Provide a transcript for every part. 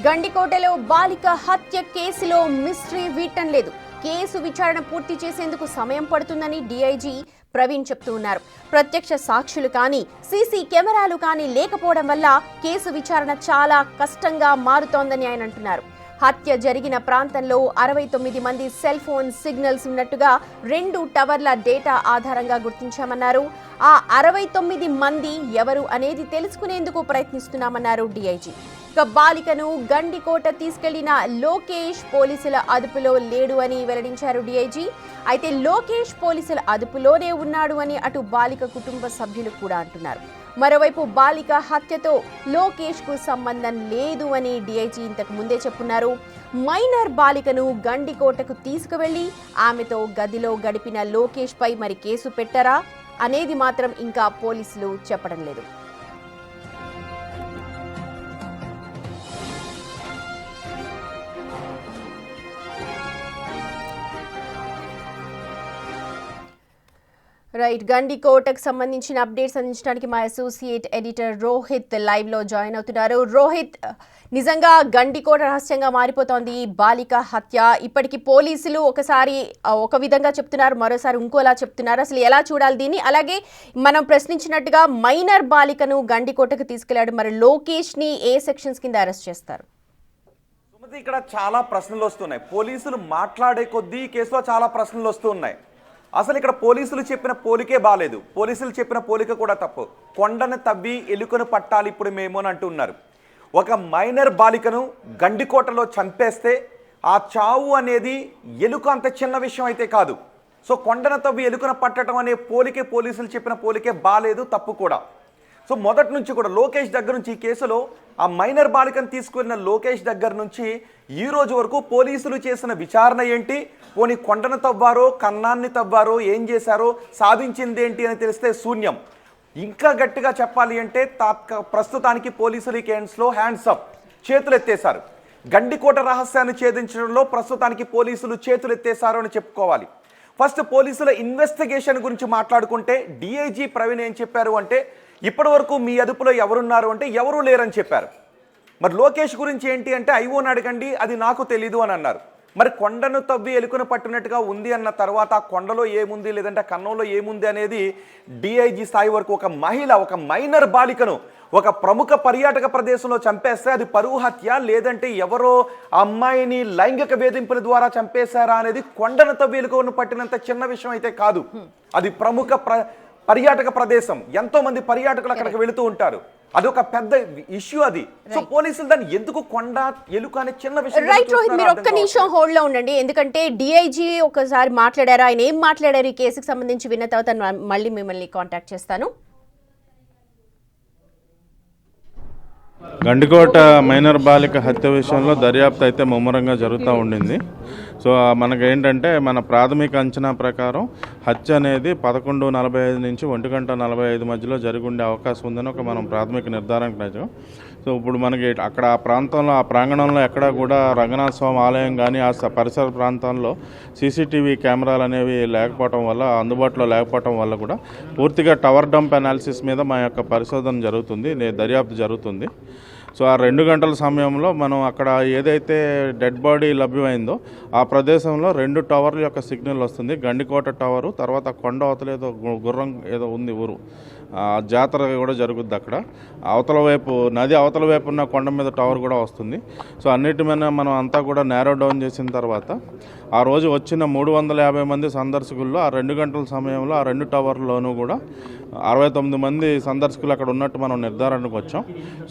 గండికోటలో బాలిక హత్య కేసులో మిస్టరీ వీడటం లేదు. కేసు విచారణ పూర్తి చేసేందుకు సమయం పడుతుందని డీఐజీ ప్రవీణ్ చెప్తున్నారు. ప్రత్యక్ష సాక్షులు కానీ సీసీ కెమెరాలు కానీ లేకపోవడం వల్ల కేసు విచారణ చాలా కష్టంగా మారుతోందని ఆయన అంటున్నారు. హత్య జరిగిన ప్రాంతంలో 69 మంది సెల్ ఫోన్ సిగ్నల్స్ ఉన్నట్టుగా 2 టవర్ల డేటా ఆధారంగా గుర్తించామన్నారు. ఆ 69 మంది ఎవరు అనేది తెలుసుకునేందుకు ప్రయత్నిస్తున్నామన్నారు డీఐజీ. ఇక బాలికను గండికోట తీసుకెళ్లిన లోకేష్ పోలీసుల అదుపులో లేడు అని వెల్లడించారు డీఐజీ. అయితే లోకేష్ పోలీసుల అదుపులోనే ఉన్నాడు అని అటు బాలిక కుటుంబ సభ్యులు కూడా అంటున్నారు. మరోవైపు బాలిక హత్యతో లోకేష్ కు సంబంధం లేదు అని డీఐజీ ఇంతకు ముందే చెప్పున్నారు. మైనర్ బాలికను గండికోటకు తీసుకువెళ్లి ఆమెతో గదిలో గడిపిన లోకేష్ పై మరి కేసు పెట్టారా అనేది మాత్రం ఇంకా పోలీసులు చెప్పడం లేదు. రైట్, గండికోటకు సంబంధించిన అప్డేట్స్ అందించడానికి మా అసోసియేట్ ఎడిటర్ రోహిత్ లైవ్ లో జాయిన్ అవుతున్నారు. రోహిత్, నిజంగా గండికోట రహస్యంగా మారిపోతోంది బాలిక హత్య. ఇప్పటికి పోలీసులు ఒకసారి ఒక విధంగా చెప్తున్నారు, మరోసారి ఇంకోలా చెప్తున్నారు. అసలు ఎలా చూడాలి దీన్ని? అలాగే మనం ప్రశ్నించినట్టుగా మైనర్ బాలికను గండికోటకు తీసుకెళ్లాడు, మరి లోకేష్ ని ఏ సెక్షన్స్ కింద అరెస్ట్ చేస్తారు? ఇక్కడ చాలా ప్రశ్నలు వస్తున్నాయి. పోలీసులు మాట్లాడే కొద్దీ కేసులో చాలా ప్రశ్నలు వస్తున్నాయి. అసలు ఇక్కడ పోలీసులు చెప్పిన పోలికే బాలేదు. పోలీసులు చెప్పిన పోలిక కూడా తప్పు. కొండను తవ్వి ఎలుకను పట్టాలి ఇప్పుడు మేము అని అంటున్నారు. ఒక మైనర్ బాలికను గండికోటలో చంపేస్తే ఆ చావు అనేది ఎలుక అంత చిన్న విషయం అయితే కాదు. సో కొండను తవ్వి ఎలుకను పట్టడం అనే పోలికే పోలీసులు చెప్పిన పోలికే బాలేదు, తప్పు కూడా. సో మొదటి నుంచి కూడా లోకేష్ దగ్గర నుంచి ఈ కేసులో ఆ మైనర్ బాలికను తీసుకువెళ్ళిన లోకేష్ దగ్గర నుంచి ఈ రోజు వరకు పోలీసులు చేసిన విచారణ ఏంటి, పోనీ కొండను తవ్వారో కన్నాన్ని తవ్వారో ఏం చేశారో సాధించింది ఏంటి అని తెలిస్తే శూన్యం. ఇంకా గట్టిగా చెప్పాలి అంటే ప్రస్తుతానికి పోలీసులు ఈ కేసులో హ్యాండ్స్ అప్, చేతులు ఎత్తేశారు. గండికోట రహస్యాన్ని ఛేదించడంలో ప్రస్తుతానికి పోలీసులు చేతులు ఎత్తేశారు అని చెప్పుకోవాలి. ఫస్ట్ పోలీసుల ఇన్వెస్టిగేషన్ గురించి మాట్లాడుకుంటే డీఐజీ ప్రవీణ్ ఏం చెప్పారు అంటే, ఇప్పటి వరకు మీ అదుపులో ఎవరున్నారు అంటే ఎవరూ లేరని చెప్పారు. మరి లోకేష్ గురించి ఏంటి అంటే ఐఓని అడగండి, అది నాకు తెలీదు అని అన్నారు. మరి కొండను తవ్వి ఎలుకను పట్టినట్టుగా ఉంది అన్న తర్వాత ఆ కొండలో ఏముంది లేదంటే కన్నంలో ఏముంది అనేది డీఐజీ స్థాయి వరకు ఒక మహిళ, ఒక మైనర్ బాలికను ఒక ప్రముఖ పర్యాటక ప్రదేశంలో చంపేస్తే అది పరువు హత్య లేదంటే ఎవరో అమ్మాయిని లైంగిక వేధింపుల ద్వారా చంపేశారా అనేది కొండను తవ్వి ఎలుకను పట్టినంత చిన్న విషయం అయితే కాదు. అది ప్రముఖ పర్యాటక ప్రదేశం, ఎంతో మంది పర్యాటకులు అక్కడికి వెళుతూ ఉంటారు. అది ఒక పెద్ద ఇష్యూ అది. సో పోలీసులు దాన్ని ఎందుకు కొండ ఎలుక అనే చిన్న విషయం. రైట్ రోహిత్, మీరు ఒక్క నిమిషం హోల్డ్ లో ఉండండి, ఎందుకంటే డీఐజీ ఒకసారి మాట్లాడారు. ఆయన ఏం మాట్లాడారు ఈ కేసుకు సంబంధించి విన్న తర్వాత మళ్ళీ మిమ్మల్ని కాంటాక్ట్ చేస్తాను. గండికోట మైనర్ బాలిక హత్య విషయంలో దర్యాప్తు అయితే ముమ్మరంగా జరుగుతూ ఉండింది. సో మనకేంటంటే మన ప్రాథమిక అంచనా ప్రకారం హత్య అనేది 11:45 నుంచి 1:45 మధ్యలో జరిగి ఉండే అవకాశం ఉందని మనం ప్రాథమిక నిర్ధారణకు వచ్చాం. సో ఇప్పుడు మనకి అక్కడ ఆ ప్రాంతంలో, ఆ ప్రాంగణంలో ఎక్కడా కూడా రంగనాథ స్వామి ఆలయం కానీ ఆ పరిసర ప్రాంతాల్లో సీసీటీవీ కెమెరాలు అనేవి లేకపోవటం వల్ల, అందుబాటులో లేకపోవటం వల్ల కూడా పూర్తిగా టవర్ డంప్ అనాలిసిస్ మీద మా యొక్క పరిశోధన జరుగుతుంది, దర్యాప్తు జరుగుతుంది. సో ఆ 2 గంటల సమయంలో మనం అక్కడ ఏదైతే డెడ్ బాడీ లభ్యమైందో ఆ ప్రదేశంలో 2 టవర్ల యొక్క సిగ్నల్ వస్తుంది. గండికోట టవరు, తర్వాత కొండ అవతల ఏదో గుర్రం ఏదో ఉంది ఊరు, జాతర కూడా జరుగుద్ది అక్కడ. అవతల వైపు నది అవతల వైపు ఉన్న కొండ మీద టవర్ కూడా వస్తుంది. సో అన్నిటి మీద మనం అంతా కూడా నేరో డౌన్ చేసిన తర్వాత ఆ రోజు వచ్చిన 350 మంది సందర్శకుల్లో ఆ 2 గంటల సమయంలో ఆ 2 టవర్లోనూ కూడా 69 మంది సందర్శకులు అక్కడ ఉన్నట్టు మనం నిర్ధారణకు వచ్చాం.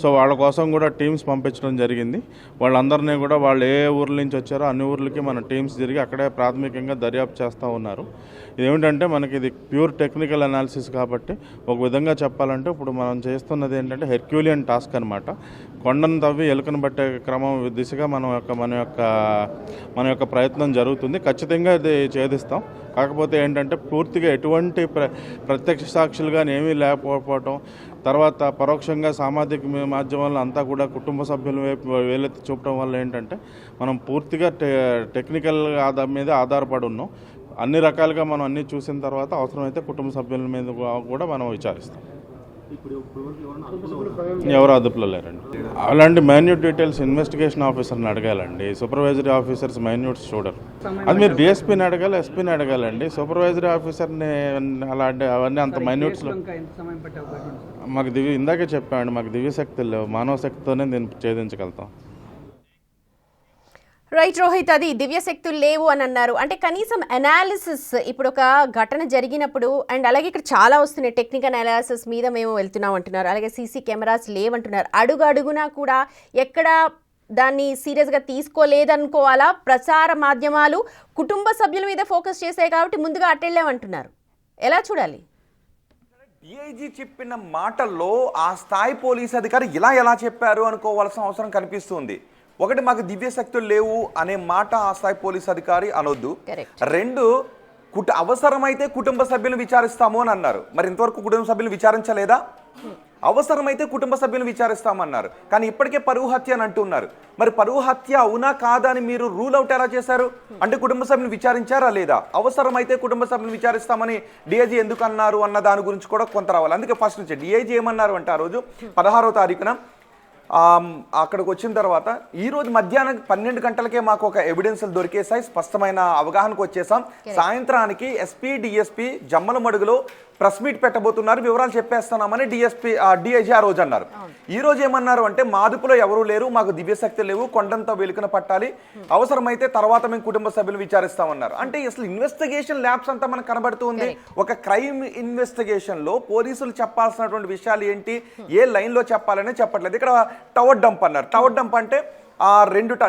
సో వాళ్ళ కోసం కూడా టీమ్స్ పంపించడం జరిగింది. వాళ్ళందరినీ కూడా వాళ్ళు ఏ ఊర్ల నుంచి వచ్చారో అన్ని ఊర్లకి మన టీమ్స్ తిరిగి అక్కడే ప్రాథమికంగా దర్యాప్తు చేస్తూ ఉన్నారు. ఇదేమిటంటే మనకి ఇది ప్యూర్ టెక్నికల్ అనాలిసిస్ కాబట్టి ఒక విధంగా చెప్పాలంటే ఇప్పుడు మనం చేస్తున్నది ఏంటంటే హెర్క్యూలియన్ టాస్క్ అనమాట. కొండను తవ్వి ఎలుకను పట్టే క్రమం దిశగా మన యొక్క ప్రయత్నం జరుగుతుంది. ఖచ్చితంగా ఇది ఛేదిస్తాం. కాకపోతే ఏంటంటే పూర్తిగా ఎటువంటి ప్రత్యక్ష సాక్షులు కానీ ఏమీ లేకపోవటం, తర్వాత పరోక్షంగా సామాజిక మాధ్యమాల్లో అంతా కూడా కుటుంబ సభ్యుల వైపు వేలెత్తి చూపడం వల్ల ఏంటంటే మనం పూర్తిగా టెక్నికల్ మీద ఆధారపడి ఉన్నాం. అన్ని రకాలుగా మనం అన్నీ చూసిన తర్వాత అవసరమైతే కుటుంబ సభ్యుల మీద కూడా మనం విచారిస్తాం. ఎవరు అదుపులో లేరండి. అలాంటి మైన్యూట్ డీటెయిల్స్ ఇన్వెస్టిగేషన్ ఆఫీసర్ని అడగాలండి. సూపర్వైజరీ ఆఫీసర్స్ మైన్యూట్స్ చూడరు. అది మీరు డిఎస్పీని అడగాలి, ఎస్పీని అడగాలండి. సూపర్వైజరీ ఆఫీసర్ని అలాంటి అవన్నీ అంత మైన్యూట్స్లో మాకు ఇందాకే చెప్పామండి, మాకు దివ్యశక్తులు లేవు. మానవ శక్తితోనే దీన్ని ఛేదించగలుగుతాం. రైట్ రోహిత్, అది దివ్యశక్తులు లేవు అని అన్నారు. అంటే కనీసం అనాలిసిస్ ఇప్పుడు ఒక ఘటన జరిగినప్పుడు, అండ్ అలాగే ఇక్కడ చాలా వస్తున్నాయి టెక్నికల్ అనాలిసిస్ మీద మేము వెళ్తున్నాం అంటున్నారు, అలాగే సీసీ కెమెరాస్ లేవంటున్నారు. అడుగు అడుగునా కూడా ఎక్కడ దాన్ని సీరియస్గా తీసుకోలేదనుకోవాలా? ప్రసార మాధ్యమాలు కుటుంబ సభ్యుల మీద ఫోకస్ చేశాయి కాబట్టి ముందుగా అట్టెళ్ళామంటున్నారు. ఎలా చూడాలి? డిఐజీ చెప్పిన మాటల్లో ఆ స్థాయి పోలీస్ అధికారి ఎలా చెప్పారు అనుకోవాల్సిన అవసరం కనిపిస్తుంది. ఒకటి, మాకు దివ్యశక్తులు లేవు అనే మాట ఆ స్థాయి పోలీస్ అధికారి అనొద్దు. రెండు, అవసరమైతే కుటుంబ సభ్యులను విచారిస్తాము అని అన్నారు. మరి ఇంతవరకు కుటుంబ సభ్యులను విచారించలేదా? అవసరమైతే కుటుంబ సభ్యులను విచారిస్తామన్నారు, కానీ ఇప్పటికే పరువు హత్య అని అంటున్నారు. మరి పరువు హత్య అవునా కాదా అని మీరు రూల్ అవుట్ ఎలా చేశారు? అంటే కుటుంబ సభ్యులను విచారించారా లేదా? అవసరమైతే కుటుంబ సభ్యులను విచారిస్తామని డిఐజీ ఎందుకు అన్నారు అన్న దాని గురించి కూడా కొంత రావాలి. అందుకే ఫస్ట్ నుంచి డిఐజీ ఏమన్నారు అంటే, ఆ రోజు 16వ తారీఖున అక్కడికి వచ్చిన తర్వాత ఈరోజు మధ్యాహ్నం 12 గంటలకే మాకు ఒక ఎవిడెన్స్లు దొరికేసాయి, స్పష్టమైన అవగాహనకు వచ్చేసాం. సాయంత్రానికి ఎస్పీ డిఎస్పీ జమ్మలమడుగులో ప్రెస్ మీట్ పెట్టబోతున్నారు, వివరాలు చెప్పేస్తున్నామని డిఐజీ ఆ రోజు అన్నారు. ఈ రోజు ఏమన్నారు అంటే, మా అదుపులో ఎవరూ లేరు, మాకు దివ్యశక్తి లేవు, కొండంతా వెలుకన పట్టాలి, అవసరమైతే తర్వాత మేము కుటుంబ సభ్యులు విచారిస్తామన్నారు. అంటే అసలు ఇన్వెస్టిగేషన్ ల్యాబ్స్ అంతా మనకు కనబడుతుంది. ఒక క్రైమ్ ఇన్వెస్టిగేషన్ లో పోలీసులు చెప్పాల్సినటువంటి విషయాలు ఏంటి, ఏ లైన్ లో చెప్పాలని చెప్పట్లేదు. ఇక్కడ టవర్ డంప్ అన్నారు. టవర్ డంప్ అంటే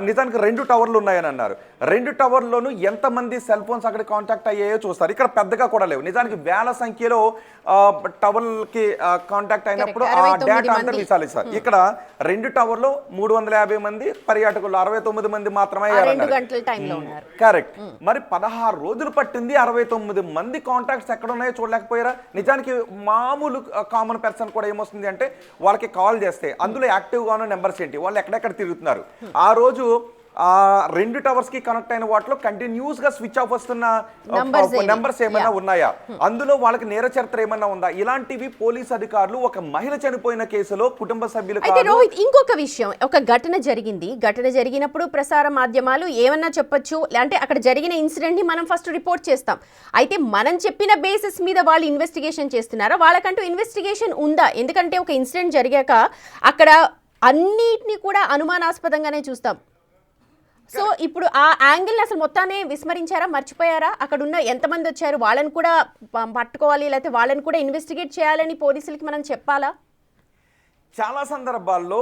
నిజానికి 2 టవర్లు ఉన్నాయని అన్నారు. 2 టవర్లోనూ ఎంతమంది సెల్ ఫోన్స్ అక్కడ కాంటాక్ట్ అయ్యాయో చూస్తారు. ఇక్కడ పెద్దగా కూడా లేవు. నిజానికి వేల సంఖ్యలో టవర్లకి కాంటాక్ట్ అయినప్పుడు ఆ డేటా అంతా విచారిస్తారు. ఇక్కడ 2 టవర్లో 350 మంది పర్యాటకులు, 69 మంది మాత్రమే కరెక్ట్. మరి 16 రోజులు పట్టింది, 69 మంది కాంటాక్ట్స్ ఎక్కడ ఉన్నాయో చూడలేకపోయారా? నిజానికి మామూలు కామన్ పర్సన్ కూడా ఏమొస్తుంది అంటే, వాళ్ళకి కాల్ చేస్తే అందులో యాక్టివ్గా ఉన్న నెంబర్స్ ఏంటి, వాళ్ళు ఎక్కడెక్కడ తిరుగుతున్నారు, ఆ రోజు 2 టవర్స్ కి కనెక్ట్ అయిన వాటిలో కంటిన్యూస్ గా స్విచ్ ఆఫ్ వస్తున్న నెంబర్స్ ఏమైనా ఉన్నాయా, అందులో వాళ్ళకి నేర చరిత్ర ఏమైనా ఉందా, ఇలాంటివి పోలీస్ అధికారులు ఒక మహిళ చనిపోయిన కేసులో కుటుంబ సభ్యులు. రోహిత్, ఇంకొక విషయం, ఒక ఘటన జరిగింది, ఘటన జరిగినప్పుడు ప్రసార మాధ్యమాలు ఏమన్నా చెప్పొచ్చు, అంటే అక్కడ జరిగిన ఇన్సిడెంట్ ని మనం ఫస్ట్ రిపోర్ట్ చేస్తాం. అయితే మనం చెప్పిన బేసిస్ మీద వాళ్ళు ఇన్వెస్టిగేషన్ చేస్తున్నారా? వాళ్ళకంటూ ఇన్వెస్టిగేషన్ ఉందా? ఎందుకంటే ఒక ఇన్సిడెంట్ జరిగాక అక్కడ అన్నిటిని కూడా అనుమానాస్పదంగానే చూస్తాం. సో ఇప్పుడు ఆ యాంగిల్ అసలు మొత్తాన్ని విస్మరించారా, మర్చిపోయారా? అక్కడ ఉన్న ఎంతమంది వచ్చారు వాళ్ళని కూడా పట్టుకోవాలి, లేకపోతే వాళ్ళని కూడా ఇన్వెస్టిగేట్ చేయాలని పోలీసులకి మనం చెప్పాలా? చాలా సందర్భాల్లో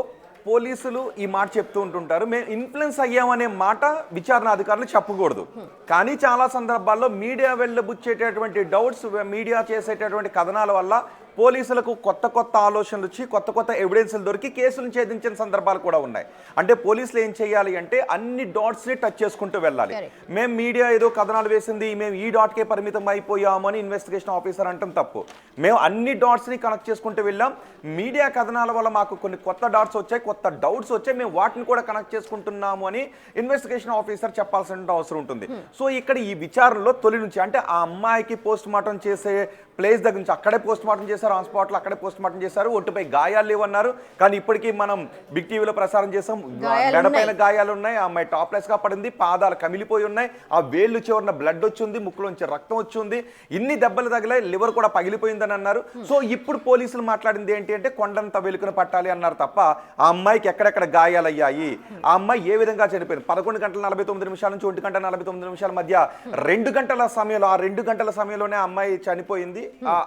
పోలీసులు ఈ మాట చెప్తూ ఉంటుంటారు, మేము ఇన్ఫ్లుయెన్స్ అయ్యామనే మాట విచారణ అధికారులు చెప్పకూడదు. కానీ చాలా సందర్భాల్లో మీడియా వెళ్ళబుచ్చేటటువంటి డౌట్స్, మీడియా చేసేటటువంటి కథనాల వల్ల పోలీసులకు కొత్త ఆలోచనలు వచ్చి కొత్త ఎవిడెన్స్లు దొరికి కేసులను ఛేదించిన సందర్భాలు కూడా ఉన్నాయి. అంటే పోలీసులు ఏం చేయాలి అంటే, అన్ని డాట్స్ని టచ్ చేసుకుంటూ వెళ్ళాలి. మేము మీడియా ఏదో కథనాలు వేసింది, మేము ఈ డాట్కే పరిమితం అయిపోయాము అని ఇన్వెస్టిగేషన్ ఆఫీసర్ అంటాం తప్పు. మేము అన్ని డాట్స్ని కనెక్ట్ చేసుకుంటూ వెళ్ళాం. మీడియా కథనాల వల్ల మాకు కొన్ని కొత్త డాట్స్ వచ్చాయి, కొత్త డౌట్స్ వచ్చాయి, మేము వాటిని కూడా కనెక్ట్ చేసుకుంటున్నాము అని ఇన్వెస్టిగేషన్ ఆఫీసర్ చెప్పాల్సిన అవసరం ఉంటుంది. సో ఇక్కడ ఈ విచారణలో తొలి నుంచి, అంటే ఆ అమ్మాయికి పోస్ట్ మార్టం చేసే ప్లేస్ దగ్గర నుంచి అక్కడే పోస్ట్ మార్టం చేశారు, ఆన్ స్పాట్లో అక్కడే పోస్ట్ మార్టం చేశారు. ఒంటిపై గాయాలు లేవన్నారు, కానీ ఇప్పటికీ మనం బిగ్ టీవీలో ప్రసారం చేసాం, మెడపైన గాయాలు ఉన్నాయి, ఆ అమ్మాయి టాప్లెస్ గా పడింది, పాదాలు కమిలిపోయి ఉన్నాయి, ఆ వేళ్ళు చివరిన బ్లడ్ వచ్చింది, ముక్కులోంచి రక్తం వచ్చింది, ఇన్ని దెబ్బలు తగిలాయి, లివర్ కూడా పగిలిపోయిందని అన్నారు. సో ఇప్పుడు పోలీసులు మాట్లాడింది ఏంటి అంటే, కొండంత వెలుకను పట్టాలి అన్నారు తప్ప ఆ అమ్మాయికి ఎక్కడెక్కడ గాయాలయ్యాయి, ఆ అమ్మాయి ఏ విధంగా చనిపోయింది, 11:49 నుంచి 1:49 మధ్య 2 గంటల సమయంలో, ఆ 2 గంటల సమయంలోనే ఆ అమ్మాయి చనిపోయింది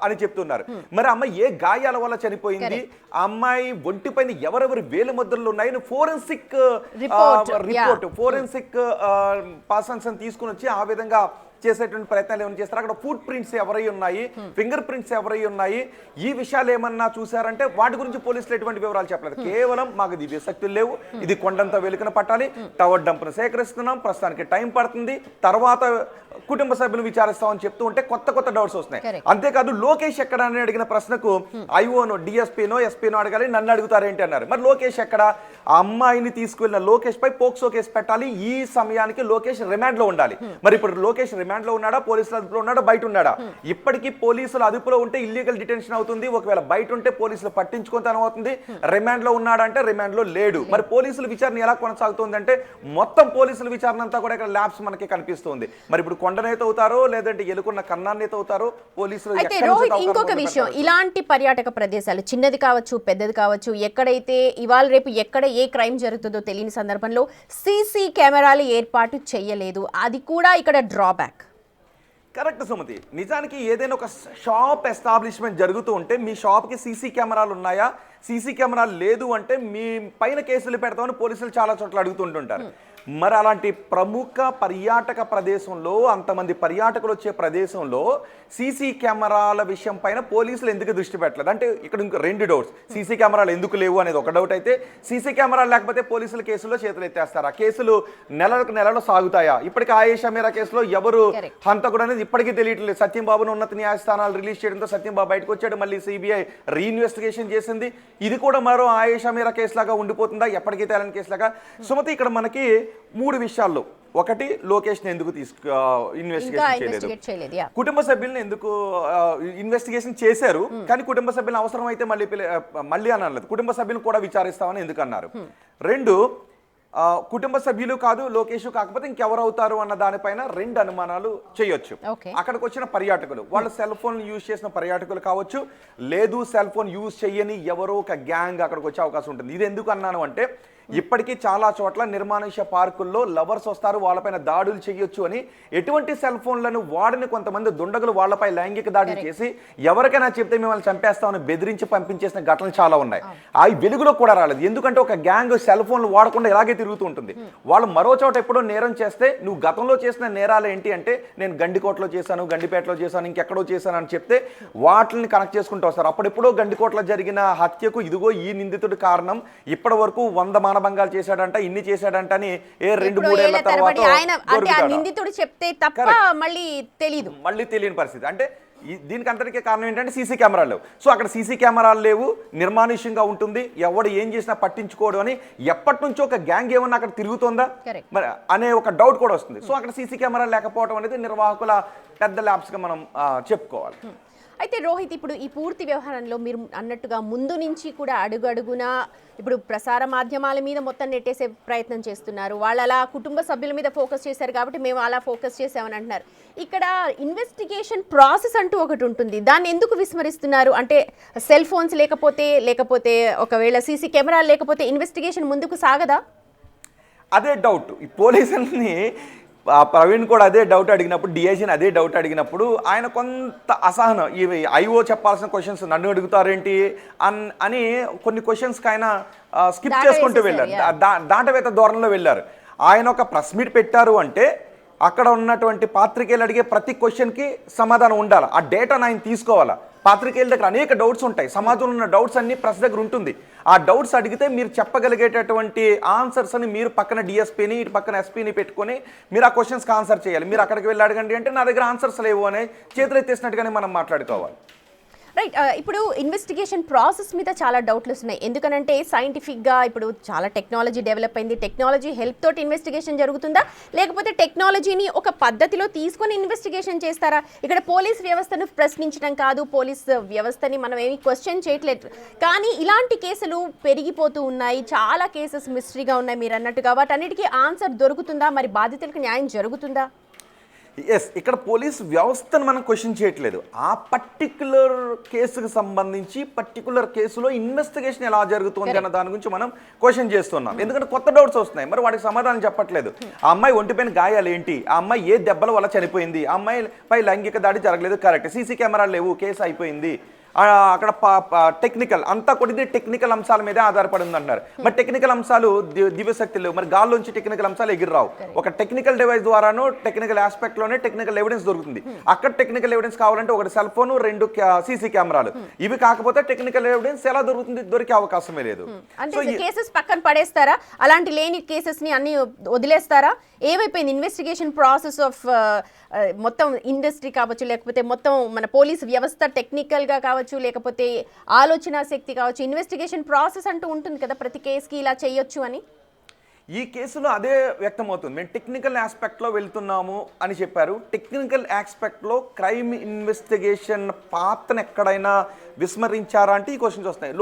అని చెప్తున్నారు. మరి అమ్మాయి ఏ గాయాల వల్ల చనిపోయింది, ఆ అమ్మాయి ఒంటిపైన ఎవరెవరి వేలు ముద్రలు ఉన్నాయని ఫోరెన్సిక్ రిపోర్ట్, ఫోరెన్సిక్ పర్సన్స్ తీసుకుని వచ్చి ఆ విధంగా చేసేటువంటి ప్రయత్నాలు ఏమైనా చేస్తారు. అక్కడ ఫుట్ ప్రింట్స్ ఎవరై ఉన్నాయి, ఫింగర్ ప్రింట్స్ ఎవరై ఉన్నాయి, ఈ విషయాలు ఏమన్నా చూసారంటే వాటి గురించి పోలీసులు ఎటువంటి వివరాలు చెప్పలేదు. కేవలం మాకు దివ్యశక్తులు లేవు, ఇది కొండంత వెలుకన పట్టాలి, టవర్ డంప్ను సేకరిస్తున్నాం, ప్రస్తుతానికి టైం పడుతుంది, తర్వాత కుటుంబ సభ్యులు విచారిస్తామని చెప్తూ ఉంటే కొత్త డౌట్స్ వస్తున్నాయి. అంతేకాదు లోకేష్ ఎక్కడ అని అడిగిన ప్రశ్నకు ఐఓనో డిఎస్పీనో ఎస్పీనో అడగాలి, నన్ను అడుగుతారేంటి అన్నారు. మరి లోకేష్ ఎక్కడ? ఆ అమ్మాయిని తీసుకువెళ్ళిన లోకేష్ పై పోక్సో కేసు పెట్టాలి, ఈ సమయానికి లోకేష్ రిమాండ్ లో ఉండాలి. మరి ఇప్పుడు లోకేష్ రిమాండ్ లో ఉన్నాడా, పోలీసుల అదుపులో ఉన్నాడా, బయట ఉన్నాడా? ఇప్పటికీ పోలీసుల అదుపులో ఉంటే ఇల్లీగల్ డిటెన్షన్ అవుతుంది, ఒకవేళ బయట ఉంటే పోలీసులు పట్టించుకుంటాను అవుతుంది. రిమాండ్ లో ఉన్నాడా అంటే రిమాండ్ లో లేడు. మరి పోలీసుల విచారణ ఎలా కొనసాగుతుంది అంటే మొత్తం పోలీసుల విచారణ అంతా కూడా ఇక్కడ ల్యాబ్స్ మనకి కనిపిస్తుంది. మరి ఇప్పుడు కొండనేత అవుతారో లేదంటే ఎలుకున్న కన్నానేత అవుతారో పోలీసులు. అయితే రోహిత్, ఇంకొక విషయం, ఇలాంటి పర్యాటక ప్రదేశాలు చిన్నది కావచ్చు పెద్దది కావచ్చు, ఎక్కడైతే ఇవాళ రేపు ఎక్కడ ఏ క్రైమ్ జరుగుతుందో తెలియని సందర్భంలో సీసీ కెమెరాలు ఏర్పాటు చేయలేదు, అది కూడా ఇక్కడ డ్రాబ్యాక్. కరెక్ట్ సుమతి. నిజానికి ఏదైనా ఒక షాప్ ఎస్టాబ్లిష్మెంట్ జరుగుతూ ఉంటే మీ షాప్కి సీసీ కెమెరాలు ఉన్నాయా, సీసీ కెమెరాలు లేదు అంటే మీ పైన కేసులు పెడతామని పోలీసులు చాలా చోట్ల అడుగుతుంటుంటారు. మరి అలాంటి ప్రముఖ పర్యాటక ప్రదేశంలో, అంతమంది పర్యాటకులు వచ్చే ప్రదేశంలో సీసీ కెమెరాల విషయం పైన పోలీసులు ఎందుకు దృష్టి పెట్టలేదు అంటే ఇక్కడ ఇంకో రెండు డౌట్స్. సీసీ కెమెరాలు ఎందుకు లేవు అనేది ఒక డౌట్ అయితే, సీసీ కెమెరాలు లేకపోతే పోలీసుల కేసుల్లో చేతులు ఎత్తేస్తారా? కేసులు నెలలు సాగుతాయా? ఇప్పటికీ ఆయేషా మీరా కేసులో ఎవరు హంతకుడు అనేది ఇప్పటికీ తెలియట్లేదు. సత్యంబాబును ఉన్నత న్యాయస్థానాలు రిలీజ్ చేయడంతో సత్యంబాబు బయటకు వచ్చాడు, మళ్ళీ సిబిఐ రీఇన్వెస్టిగేషన్ చేసింది. ఇది కూడా మరో ఆయేషా మీరా కేసులాగా ఉండిపోతుందా, ఎప్పటికీ తేలని కేసులాగా? సుమతి, ఇక్కడ మనకి 3 విషయాల్లో, ఒకటి లోకేష్ ని ఎందుకు ఇన్వెస్టిగేషన్ చేయలేదు, కుటుంబ సభ్యులను ఎందుకు ఇన్వెస్టిగేషన్ చేశారు కానీ కుటుంబ సభ్యులను అవసరం అయితే మళ్ళీ అనలేదు, కుటుంబ సభ్యులను కూడా విచారిస్తామని ఎందుకు అన్నారు. 2, కుటుంబ సభ్యులు కాదు లోకేష్ కాకపోతే ఇంకెవరు అవుతారు అన్న దానిపైన 2 అనుమానాలు చేయొచ్చు. అక్కడికి వచ్చిన పర్యాటకులు, వాళ్ళ సెల్ ఫోన్ యూజ్ చేసిన పర్యాటకులు కావచ్చు, లేదు సెల్ ఫోన్ యూజ్ చేయని ఎవరో ఒక గ్యాంగ్ అక్కడికి వచ్చే అవకాశం ఉంటుంది. ఇది ఎందుకు అన్నాను అంటే ఇప్పటికీ చాలా చోట్ల నిర్మానుష్య పార్కుల్లో లవర్స్ వస్తారు, వాళ్ళపైన దాడులు చేయొచ్చు అని ఎటువంటి సెల్ ఫోన్లను వాడిని కొంతమంది దుండగులు వాళ్ళపై లైంగిక దాడులు చేసి ఎవరికైనా చెప్తే మిమ్మల్ని చంపేస్తామని బెదిరించి పంపించేసిన ఘటనలు చాలా ఉన్నాయి. అవి వెలుగులో కూడా రాలేదు. ఎందుకంటే ఒక గ్యాంగ్ సెల్ ఫోన్లు వాడకుండా ఇలాగే తిరుగుతూ ఉంటుంది. వాళ్ళు మరో చోట ఎప్పుడో నేరం చేస్తే నువ్వు గతంలో చేసిన నేరాలు ఏంటి అంటే నేను గండికోటలో చేశాను, గండిపేటలో చేశాను, ఇంకెక్కడో చేశాను అని చెప్తే వాటిని కనెక్ట్ చేసుకుంటూ వస్తారు. అప్పుడెప్పుడో గండికోటలో జరిగిన హత్యకు ఇదిగో ఈ నిందితుడు కారణం, ఇప్పటి వరకు 100 మానభంగాలు చేశాడంట, ఇన్ని చేశాడంట అని 2-3 ఏళ్ల తర్వాత నిందితుడు చెప్తే తప్ప మళ్ళీ తెలియని పరిస్థితి. అంటే దీనికి అంతటికే కారణం ఏంటంటే సీసీ కెమెరాలు లేవు. సో అక్కడ సీసీ కెమెరాలు లేవు, నిర్మానుష్యంగా ఉంటుంది, ఎవడు ఏం చేసినా పట్టించుకోవడం అని ఎప్పటి నుంచో ఒక గ్యాంగ్ ఏమన్నా అక్కడ తిరుగుతుందా మరి అనే ఒక డౌట్ కూడా వస్తుంది. సో అక్కడ సీసీ కెమెరాలు లేకపోవడం అనేది నిర్వాహకుల పెద్ద ల్యాబ్స్గా మనం చెప్పుకోవాలి. అయితే రోహిత్, ఇప్పుడు ఈ పూర్తి వ్యవహారంలో మీరు అన్నట్టుగా ముందు నుంచి కూడా అడుగడుగునా ఇప్పుడు ప్రసార మాధ్యమాల మీద మొత్తం నెట్టేసే ప్రయత్నం చేస్తున్నారు, వాళ్ళు అలా కుటుంబ సభ్యుల మీద ఫోకస్ చేశారు కాబట్టి మేము అలా ఫోకస్ చేసామని అంటున్నారు. ఇక్కడ ఇన్వెస్టిగేషన్ ప్రాసెస్ అంటూ ఒకటి ఉంటుంది, దాన్ని ఎందుకు విస్మరిస్తున్నారు? అంటే సెల్ ఫోన్స్ లేకపోతే ఒకవేళ సీసీ కెమెరాలు లేకపోతే ఇన్వెస్టిగేషన్ ముందుకు సాగదా? అదే డౌట్ ఈ పోలీసుల్ని ప్రవీణ్ కూడా అదే డౌట్ అడిగినప్పుడు, డిఐజీని అదే డౌట్ అడిగినప్పుడు ఆయన కొంత అసహనం, ఇవి ఐఓ చెప్పాల్సిన క్వశ్చన్స్ నన్ను అడుగుతారేంటి అని కొన్ని క్వశ్చన్స్కి ఆయన స్కిప్ చేసుకుంటూ వెళ్ళారు, దాటవేత ధోరణిలో వెళ్ళారు. ఆయన ఒక ప్రెస్ మీట్ పెట్టారు అంటే అక్కడ ఉన్నటువంటి పాత్రికేయులు అడిగే ప్రతి క్వశ్చన్కి సమాధానం ఉండాలి, ఆ డేటాను ఆయన తీసుకోవాలా. పాత్రికేయుల దగ్గర అనేక డౌట్స్ ఉంటాయి, సమాజంలో ఉన్న డౌట్స్ అన్ని ప్రెస్ దగ్గర ఉంటుంది. ఆ డౌట్స్ అడిగితే మీరు చెప్పగలిగేటటువంటి ఆన్సర్స్ అని మీరు పక్కన డిఎస్పీని ఇటు పక్కన ఎస్పీని పెట్టుకొని మీరు ఆ క్వశ్చన్స్కి ఆన్సర్ చేయాలి. మీరు అక్కడికి వెళ్ళి అడగండి అంటే నా దగ్గర ఆన్సర్స్ లేవు అనే చేతులు ఎత్తేసినట్టుగానే మనం మాట్లాడుకోవాలి. రైట్. ఇప్పుడు ఇన్వెస్టిగేషన్ ప్రాసెస్ మీద చాలా డౌట్లు వస్తున్నాయి. ఎందుకనంటే సైంటిఫిక్గా ఇప్పుడు చాలా టెక్నాలజీ డెవలప్ అయింది, టెక్నాలజీ హెల్ప్ తోటి ఇన్వెస్టిగేషన్ జరుగుతుందా, లేకపోతే టెక్నాలజీని ఒక పద్ధతిలో తీసుకొని ఇన్వెస్టిగేషన్ చేస్తారా? ఇక్కడ పోలీస్ వ్యవస్థను ప్రశ్నించడం కాదు, పోలీస్ వ్యవస్థని మనం ఏమి క్వశ్చన్ చేయట్లేదు, కానీ ఇలాంటి కేసులు పెరిగిపోతూ ఉన్నాయి, చాలా కేసెస్ మిస్టరీగా ఉన్నాయి మీరు అన్నట్టుగా. వాటన్నిటికీ ఆన్సర్ దొరుకుతుందా? మరి బాధితులకు న్యాయం జరుగుతుందా? ఎస్, ఇక్కడ పోలీస్ వ్యవస్థను మనం క్వశ్చన్ చేయట్లేదు, ఆ పర్టికులర్ కేసుకు సంబంధించి పర్టికులర్ కేసులో ఇన్వెస్టిగేషన్ ఎలా జరుగుతుంది అన్న దాని గురించి మనం క్వశ్చన్ చేస్తున్నాం. ఎందుకంటే కొత్త డౌట్స్ వస్తున్నాయి, మరి వాటికి సమాధానం చెప్పట్లేదు. ఆ అమ్మాయి ఒంటిపైన గాయాలు ఏంటి, ఆ అమ్మాయి ఏ దెబ్బల వల్ల చనిపోయింది, ఆ అమ్మాయిపై లైంగిక దాడి జరగలేదు, కరెక్ట్, సీసీ కెమెరాలు లేవు, కేసు అయిపోయింది. అక్కడ టెక్నికల్ అంతా కొద్ది టెక్నికల్ అంశాల మీదే ఆధారపడి ఉంది అంటున్నారు. మరి టెక్నికల్ అంశాలు దివ్యశక్తి లేవు, మరి గాల్లోంచి టెక్నికల్ అంశాలు ఎగిరిరావు. ఒక టెక్నికల్ డివైస్ ద్వారానో టెక్నికల్ ఆస్పెక్ట్ లోనే టెక్నికల్ ఎవిడెన్స్ దొరుకుతుంది. అక్కడ టెక్నికల్ ఎవిడెన్స్ కావాలంటే ఒకటి సెల్ ఫోన్, 2 సీసీ కెమెరాలు. ఇవి కాకపోతే టెక్నికల్ ఎవిడెన్స్ ఎలా దొరుకుతుంది? దొరికే అవకాశమే లేదు. కేసెస్ పక్కన పడేస్తారా? అలాంటి లేని కేసెస్ ని అన్ని వదిలేస్తారా? ఏమైపోయింది ఇన్వెస్టిగేషన్ ప్రాసెస్ ఆఫ్ మొత్తం ఇండస్ట్రీ కావచ్చు, లేకపోతే మొత్తం మన పోలీస్ వ్యవస్థ టెక్నికల్ గా కావచ్చు, లేకపోతే ఆలోచన శక్తి కావచ్చు, ఇన్వెస్టిగేషన్ ప్రాసెస్ అంటూ ఉంటుంది కదా ప్రతి కేసుకి ఇలా చేయొచ్చు అని. ఈ కేసులో అదే వ్యక్తమవుతుంది. మేము టెక్నికల్ ఆస్పెక్ట్లో వెళ్తున్నాము అని చెప్పారు. టెక్నికల్ ఆస్పెక్ట్లో క్రైమ్ ఇన్వెస్టిగేషన్ పాత్రను ఎక్కడైనా విస్మరించారా అంటే ఈ క్వశ్చన్స్ వస్తాయి.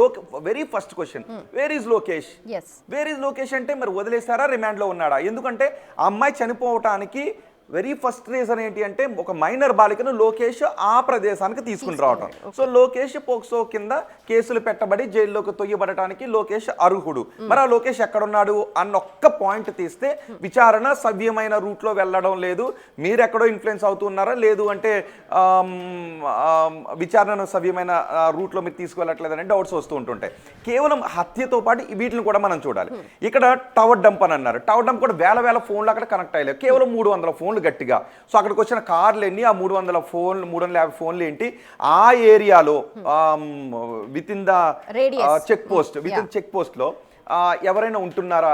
Very first question, where is Lokesh? Where is Lokesh అంటే మరి వదిలేస్తారా, రిమాండ్లో ఉన్నాడా? ఎందుకంటే ఆ అమ్మాయి చనిపోవటానికి వెరీ ఫస్ట్ రీజన్ ఏంటి అంటే ఒక మైనర్ బాలికను లోకేష్ ఆ ప్రదేశానికి తీసుకుని రావటం. సో లోకేష్ పోక్సో కింద కేసులు పెట్టబడి జైల్లోకి తొయ్యబడటానికి లోకేష్ అర్హుడు. మరి ఆ లోకేష్ ఎక్కడున్నాడు అన్న ఒక్క పాయింట్ తీస్తే విచారణ సవ్యమైన రూట్లో వెళ్ళడం లేదు, మీరెక్కడో ఇన్ఫ్లుయెన్స్ అవుతున్నారా, లేదు అంటే విచారణను సవ్యమైన రూట్లో మీరు తీసుకువెళ్ళట్లేదని డౌట్స్ వస్తూ ఉంటుంటాయి. కేవలం హత్యతో పాటు వీటిని కూడా మనం చూడాలి. ఇక్కడ టవర్ డంప్ అని అన్నారు. టవర్ డంప్ కూడా వేల వేల ఫోన్లు అక్కడ కనెక్ట్ అయ్యలేదు, కేవలం 300 ఫోన్లు గట్టిగా. సో అక్కడికి వచ్చిన కార్లు ఎన్ని, ఆ 350 ఫోన్లు ఏంటి, ఆ ఏరియాలో with in the check post లో ఎవరైనా ఉంటున్నారా,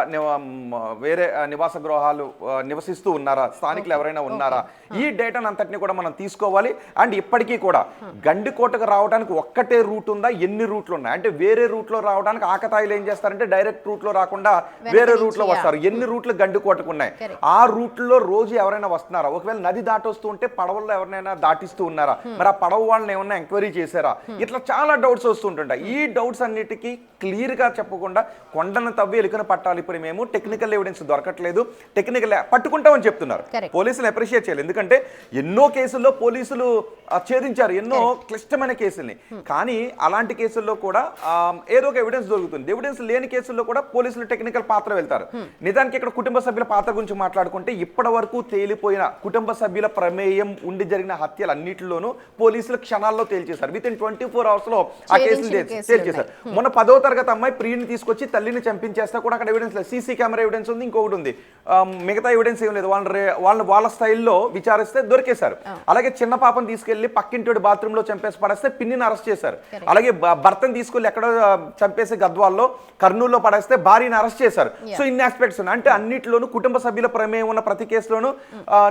వేరే నివాస గృహాలు నివసిస్తూ ఉన్నారా, స్థానికులు ఎవరైనా ఉన్నారా, ఈ డేటాను అంతటిని కూడా మనం తీసుకోవాలి. అండ్ ఇప్పటికీ కూడా గండికోటకు రావడానికి ఒక్కటే రూట్ ఉందా, ఎన్ని రూట్లు ఉన్నాయి అంటే వేరే రూట్లో రావడానికి ఆకతాయిలు ఏం చేస్తారంటే డైరెక్ట్ రూట్లో రాకుండా వేరే రూట్లో వస్తారు. ఎన్ని రూట్లు గండికోటకు ఉన్నాయి, ఆ రూట్లో రోజు ఎవరైనా వస్తున్నారా, ఒకవేళ నది దాటొస్తూ ఉంటే పడవల్లో ఎవరైనా దాటిస్తూ ఉన్నారా, మరి ఆ పడవ వాళ్ళని ఏమన్నా ఎంక్వైరీ చేశారా, ఇట్లా చాలా డౌట్స్ వస్తుంటాయి. ఈ డౌట్స్ అన్నిటికీ క్లియర్ గా చెప్పకుండా కొండను తవ్వి ఎలుకను పట్టాలి. ఇప్పుడు మేము టెక్నికల్ ఎవిడెన్స్ దొరకట్లేదు, టెక్నికల్ పట్టుకుంటామని చెప్తున్నారు. పోలీసులు అప్రిషియేట్ చేయాలి, ఎందుకంటే ఎన్నో కేసుల్లో పోలీసులు ఛేదించారు, ఎన్నో క్లిష్టమైన కేసుల్ని. కానీ అలాంటి కేసుల్లో కూడా ఏదో ఒక ఎవిడెన్స్ దొరుకుతుంది. ఎవిడెన్స్ లేని కేసుల్లో కూడా పోలీసులు టెక్నికల్ పాత్ర వెళ్తారు. నిజానికి ఇక్కడ కుటుంబ సభ్యుల పాత్ర గురించి మాట్లాడుకుంటే ఇప్పటి వరకు తేలిపోయిన కుటుంబ సభ్యుల ప్రమేయం ఉండి జరిగిన హత్యలు అన్నిటిలోనూ పోలీసులు క్షణాల్లో తేల్చేశారు. విత్ ఇన్ 24 hours లో ఆ కేసులు తేల్చేశారు. మొన్న 10వ తరగతి అమ్మాయి ప్రియుని తీసుకొచ్చి తల్లిని చంపించేస్తా కూడా అక్కడ ఎవిడెన్స్ లేదు. సీసీ కెమెరా ఎవిడెన్స్ ఉంది, ఇంకొకటి ఉంది, మిగతా ఎవిడెన్స్ ఏం లేదు. వాళ్ళ స్టైల్లో విచారిస్తే దొరికేశారు. అలాగే చిన్న పాపను తీసుకెళ్లి పక్కింటి బాత్రూమ్ లో చంపేసి పడేస్తే పిన్నిని అరెస్ట్ చేశారు. అలాగే భర్తను తీసుకెళ్లి ఎక్కడో చంపేసి గద్వాల్లో కర్నూలులో పడేస్తే భార్యని అరెస్ట్ చేశారు. సో ఇన్ని ఆస్పెక్ట్స్ ఉన్నాయి. అంటే అన్నిటిలోనూ కుటుంబ సభ్యుల ప్రమేయం ఉన్న ప్రతి కేసులోనూ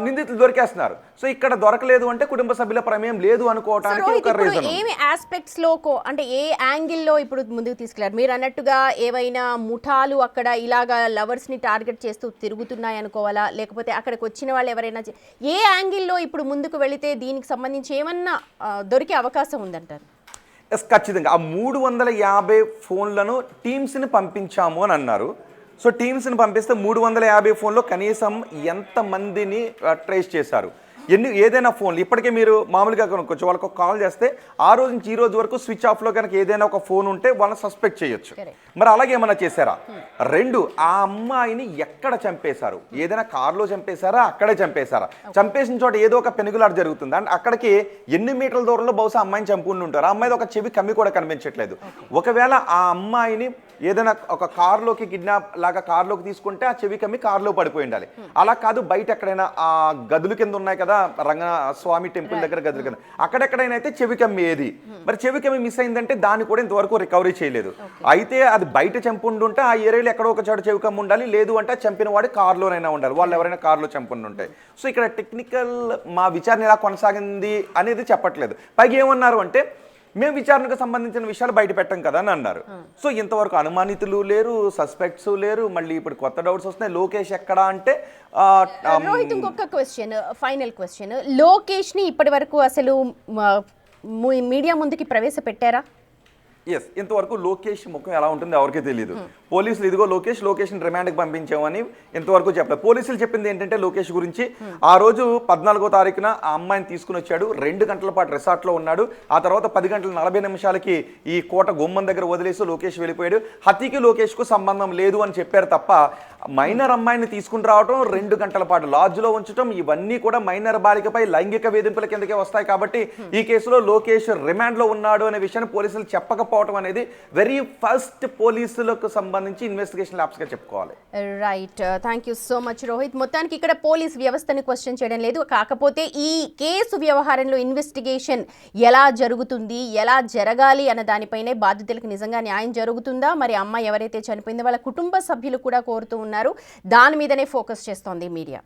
నిందితులు దొరికేస్తున్నారు. సో ఇక్కడ దొరకలేదు అంటే కుటుంబ సభ్యుల ప్రమేయం లేదు అనుకోవడానికి ఒక రీజన్. ఏమి ఆస్పెక్ట్స్ లో అంటే ఏ యాంగిల్లో ఇప్పుడు ముందుకు తీసుకెళ్లారు? మీరు అన్నట్టుగా ఏవైనా ముఠాలు అక్కడ ఇలాగా లవర్స్ ని టార్గెట్ చేస్తూ తిరుగుతున్నాయి అనుకోవాలా, లేకపోతే అక్కడికి వచ్చిన వాళ్ళు ఎవరైనా ఏ యాంగిల్లో ఇప్పుడు ముందుకు వెళితే దీనికి సంబంధించి ఏమన్నా దొరికే అవకాశం ఉందంటారు? ఖచ్చితంగా ఆ 350 ఫోన్లను టీమ్స్ని పంపించాము అని అన్నారు. సో టీమ్స్ని పంపిస్తే 350 ఫోన్లో కనీసం ఎంతమందిని ట్రేస్ చేశారు, ఏదైనా ఫోన్లు ఇప్పటికే మీరు మామూలుగా కొంచెం వాళ్ళకి కాల్ చేస్తే ఆ రోజు నుంచి ఈ రోజు వరకు స్విచ్ ఆఫ్లో కనుక ఏదైనా ఒక ఫోన్ ఉంటే వాళ్ళని సస్పెక్ట్ చేయొచ్చు. మరి అలాగే ఏమన్నా చేశారా? 2, ఆ అమ్మాయిని ఎక్కడ చంపేశారు, ఏదైనా కార్లో చంపేశారా, అక్కడే చంపేశారా, చంపేసిన చోట ఏదో ఒక పెనుగులాట జరుగుతుంది అంటే అక్కడికి ఎన్ని మీటర్ల దూరంలో బహుశా అమ్మాయిని చంపుకుంటూ ఉంటారు. ఆ అమ్మాయి ఒక చెవి కమ్మి కూడా కనిపించట్లేదు. ఒకవేళ ఆ అమ్మాయిని ఏదైనా ఒక కార్లోకి కిడ్నాప్ లాగా కార్లోకి తీసుకుంటే ఆ చెవి కమ్మి కార్లో పడిపోయి ఉండాలి. అలా కాదు బయట ఎక్కడైనా ఆ గదుల కింద ఉన్నాయి కదా, రంగస్వామి టెంపుల్ దగ్గర గదుల కింద, అక్కడెక్కడైనా అయితే చెవి కమ్మి ఏది, మరి చెవి కమ్మి మిస్ అయిందంటే దాన్ని కూడా ఇంతవరకు రికవరీ చేయలేదు. అయితే అది బయట చంపుండుంటే ఆ ఏరియాలో ఎక్కడో ఒక చోట చెవి కమ్మి ఉండాలి, లేదు అంటే చంపిన వాడు కార్లోనైనా ఉండాలి, వాళ్ళు ఎవరైనా కార్లో చంపుండుంటాయి. సో ఇక్కడ టెక్నికల్ మా విచారణ ఎలా కొనసాగింది అనేది చెప్పట్లేదు. పైగా ఏమన్నారు అంటే మేము విచారణకు సంబంధించిన విషయాలు బయట పెట్టం కదా అని అన్నారు. సో ఇంతవరకు అనుమానితులు లేరు, సస్పెక్ట్స్ లేరు, మళ్ళీ ఇప్పుడు కొత్త డౌట్స్ వస్తున్నాయి. లోకేష్ ఎక్కడా అంటే రోహిత్ ఇంకొక క్వశ్చన్, ఫైనల్ క్వశ్చన్, లోకేష్ ని ఇప్పటి వరకు అసలు మీడియా ముందుకి ప్రవేశపెట్టారా? ఎస్, ఇంతవరకు లోకేష్ ముఖం ఎలా ఉంటుందో ఎవరికీ తెలియదు. పోలీసులు ఇదిగో లోకేష్ని రిమాండ్కి పంపించామని ఇంతవరకు చెప్పలేదు. పోలీసులు చెప్పింది ఏంటంటే లోకేష్ గురించి ఆ రోజు 14వ తారీఖున ఆ అమ్మాయిని తీసుకుని వచ్చాడు, 2 గంటల పాటు రిసార్ట్లో ఉన్నాడు. ఆ తర్వాత 10:40 ఈ కోట గుమ్మం దగ్గర వదిలేసి లోకేష్ వెళ్ళిపోయాడు. హత్యకి లోకేష్కు సంబంధం లేదు అని చెప్పారు తప్ప మైనర్ అమ్మాయిని తీసుకుని రావడం, 2 గంటల పాటు లాడ్జ్లో ఉంచడం, ఇవన్నీ కూడా మైనర్ బాలికపై లైంగిక వేధింపుల కిందకే వస్తాయి. కాబట్టి ఈ కేసులో లోకేష్ రిమాండ్లో ఉన్నాడు అనే విషయాన్ని పోలీసులు చెప్పకపోవడం అనేది వెరీ ఫస్ట్ పోలీసులకు సంబంధించి ఇన్వెస్టిగేషన్ ల్యాబ్స్ గా చెప్పుకోవాలి. Right, thank you so much Rohit. మొత్తానికి ఇక్కడ పోలీస్ వ్యవస్థని క్వశ్చన్ చేయడం లేదు, కాకపోతే ఈ కేసు వ్యవహారంలో ఇన్వెస్టిగేషన్ ఎలా జరుగుతుంది, ఎలా జరగాలి అన్న దానిపైనే బాధితులకు నిజంగా న్యాయం జరుగుతుందా, మరి అమ్మాయి ఎవరైతే చనిపోయిందో వాళ్ళ కుటుంబ సభ్యులు కూడా కోరుతూ ఉన్నారు, దాని మీదనే ఫోకస్ చేస్తోంది మీడియా.